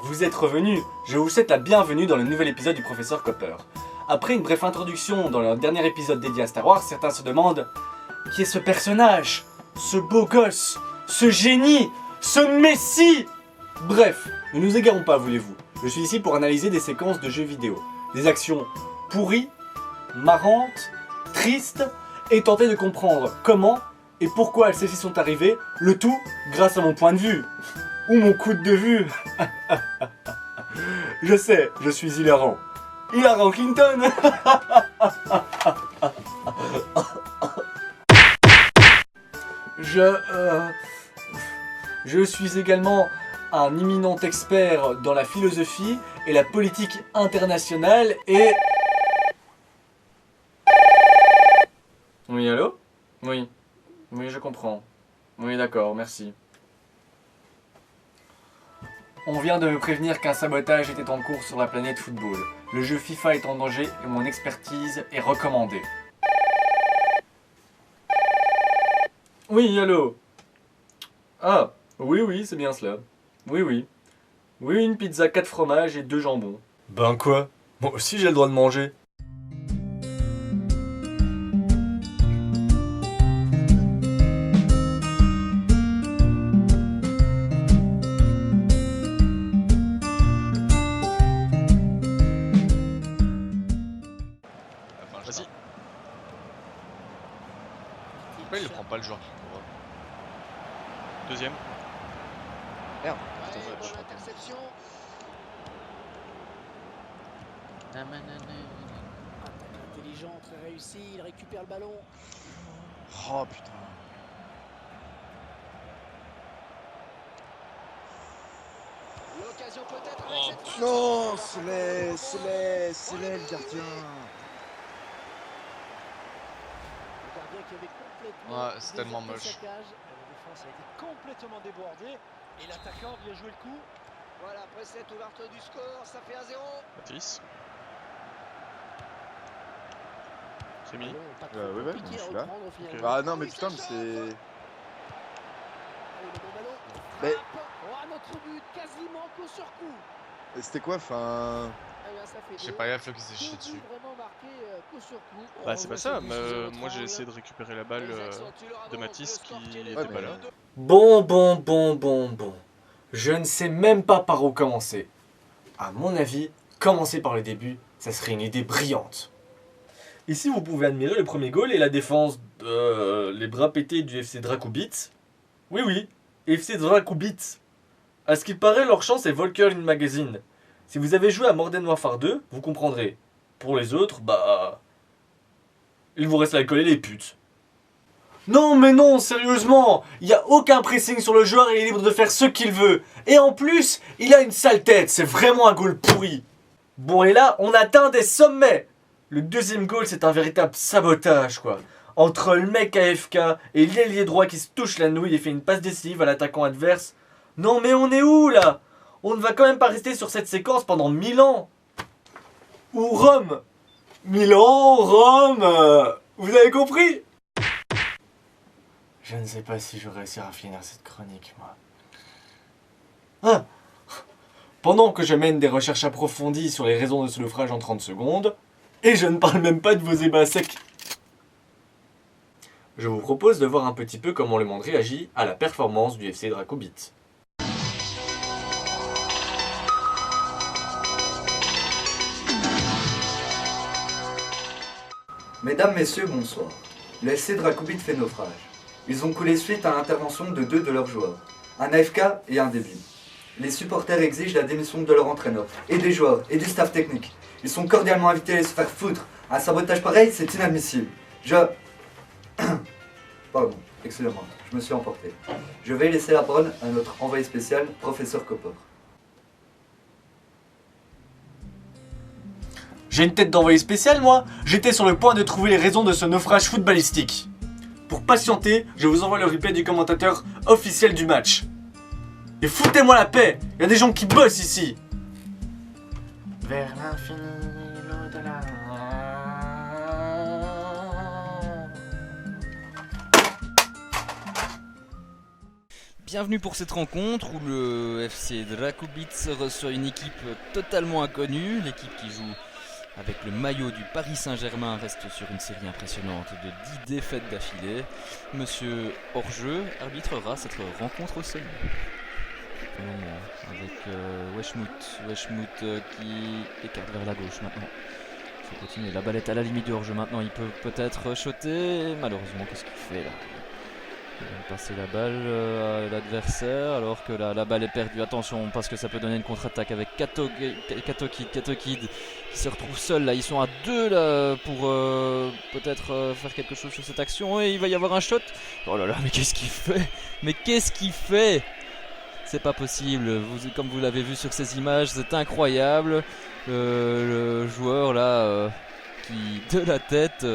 vous êtes revenus. Je vous souhaite la bienvenue dans le nouvel épisode du Professeur Copper. Après une brève introduction dans le dernier épisode dédié à Star Wars, certains se demandent qui est ce personnage, ce beau gosse, ce génie, ce messie. Bref, ne nous égarons pas, voulez-vous. Je suis ici pour analyser des séquences de jeux vidéo, des actions pourries, marrantes, tristes, et tenter de comprendre comment et pourquoi celles-ci sont arrivées, le tout grâce à mon point de vue. Ou mon coude de vue. Je sais, je suis hilarant. Hilarant Clinton. Je suis également un imminent expert dans la philosophie et la politique internationale et... Oui, allô? Oui. Oui, je comprends. Oui, d'accord, merci. On vient de me prévenir qu'un sabotage était en cours sur la planète football. Le jeu FIFA est en danger et mon expertise est recommandée. Oui, allô? Ah, oui, c'est bien cela. Oui. Oui, une pizza 4 fromages et 2 jambons. Ben quoi? Moi aussi j'ai le droit de manger. Vas-y. Pourquoi il le prend pas le joueur qui court? Deuxième. Merde. Interception. Intelligent, très réussi, il récupère le ballon. Oh putain. L'occasion peut-être avec Oh, cette frappe. Non, c'est le gardien. Le gardien qui avait complètement Ouais, c'est tellement déserté moche. sa cage. La défense a été complètement débordée et l'attaquant vient jouer le coup. Voilà, après cette ouverture du score, ça fait 1-0. Baptiste. C'est mis. Ballon pas trop Ouais, compliqué je à suis là. reprendre, finalement. Bah non, mais Oui, putain, ça mais chauffe. c'est. Allez, le bon ballon. Mais- Frappe. Oh, notre but, quasiment coup sur coup. C'était quoi, enfin. Eh bien, ça fait J'ai deux. pas gaffe là qui s'est Deux chié buts dessus. vraiment marqués, coup sur coup. Bah On c'est pas revoit ça, ce but mais sous un moi j'ai autre essayé de récupérer la balle angle. Ils accentuent leur de avance, Matisse le score qui est était Ouais, pas mais- là. Bon. Je ne sais même pas par où commencer. À mon avis, commencer par le début, ça serait une idée brillante. Ici, vous pouvez admirer le premier goal et la défense les bras pétés du FC Dracobit. Oui, FC Dracobit. À ce qu'il paraît, leur chance est Volker in Magazine. Si vous avez joué à Modern Warfare 2, vous comprendrez. Pour les autres, bah... il vous reste à coller les putes. Non mais non, sérieusement, il n'y a aucun pressing sur le joueur et il est libre de faire ce qu'il veut. Et en plus, il a une sale tête, c'est vraiment un goal pourri. Bon et là, on atteint des sommets. Le deuxième goal, c'est un véritable sabotage quoi. Entre le mec AFK et l'ailier droit qui se touche la nouille et fait une passe décisive à l'attaquant adverse. Non mais on est où là? On ne va quand même pas rester sur cette séquence pendant 1000 ans. Ou Rome. Milan, Rome, vous avez compris? Je ne sais pas si je réussirai à finir cette chronique, moi. Ah. Pendant que je mène des recherches approfondies sur les raisons de ce naufrage en 30 secondes, et je ne parle même pas de vos ébats secs, je vous propose de voir un petit peu comment le monde réagit à la performance du FC Dracobit. Mesdames, Messieurs, bonsoir. Le FC Dracobit fait naufrage. Ils ont coulé suite à l'intervention de deux de leurs joueurs, un AFK et un débile. Les supporters exigent la démission de leur entraîneur, et des joueurs, et du staff technique. Ils sont cordialement invités à se faire foutre. Un sabotage pareil, c'est inadmissible. Pardon, excusez-moi, je me suis emporté. Je vais laisser la parole à notre envoyé spécial, Professeur Copper. J'ai une tête d'envoyé spécial, moi. J'étais sur le point de trouver les raisons de ce naufrage footballistique. Pour patienter, je vous envoie le replay du commentateur officiel du match. Et foutez-moi la paix, il y a des gens qui bossent ici. Vers l'infini, l'au-delà. Bienvenue pour cette rencontre où le FC Drakoubitz reçoit une équipe totalement inconnue. L'équipe qui joue avec le maillot du Paris Saint-Germain reste sur une série impressionnante de 10 défaites d'affilée. Monsieur Hors-jeu arbitrera cette rencontre au sommet. Avec Weschmuth qui écarte vers la gauche maintenant. Il faut continuer, la balle est à la limite du hors-jeu maintenant, il peut peut-être shotter. Malheureusement, qu'est-ce qu'il fait là? Il va passer la balle à l'adversaire alors que la balle est perdue. Attention parce que ça peut donner une contre-attaque avec Katokid qui se retrouve seul là. Ils sont à 2 là pour peut-être faire quelque chose sur cette action et il va y avoir un shot. Oh là là, mais qu'est-ce qu'il fait? Mais qu'est-ce qu'il fait? C'est pas possible, comme vous l'avez vu sur ces images, c'est incroyable. Le joueur là qui de la tête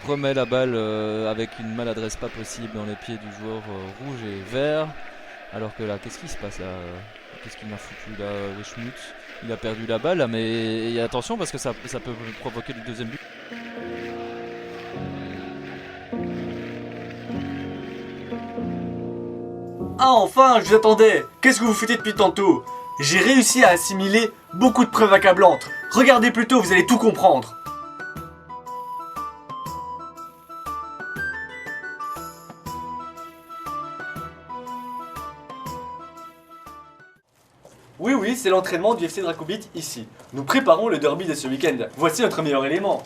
remet la balle avec une maladresse pas possible dans les pieds du joueur rouge et vert. Alors que là, qu'est-ce qui se passe là? Qu'est-ce qu'il m'a foutu là, Weschmuth? Il a perdu la balle là, mais attention parce que ça peut provoquer le deuxième but. Ah enfin, je vous attendais. Qu'est-ce que vous foutez depuis tantôt? J'ai réussi à assimiler beaucoup de preuves accablantes. Regardez plutôt, vous allez tout comprendre. Oui, c'est l'entraînement du FC Drakoubitz ici. Nous préparons le derby de ce week-end. Voici notre meilleur élément.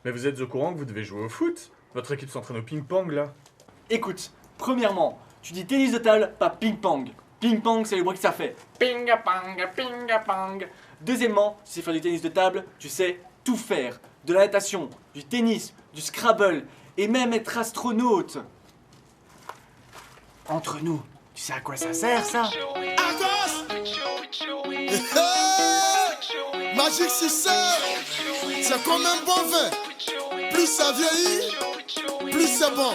Mais vous êtes au courant que vous devez jouer au foot? Votre équipe s'entraîne au ping-pong là? Écoute, premièrement, tu dis tennis de table, pas ping-pong. Ping-pong, c'est le bruit que ça fait. Ping-pong, ping-pong. Deuxièmement, tu sais faire du tennis de table, tu sais tout faire. De la natation, du tennis, du Scrabble, et même être astronaute. Entre nous, tu sais à quoi ça sert ça? Magic Success, c'est comme un bon vin. Plus ça vieillit, plus c'est bon.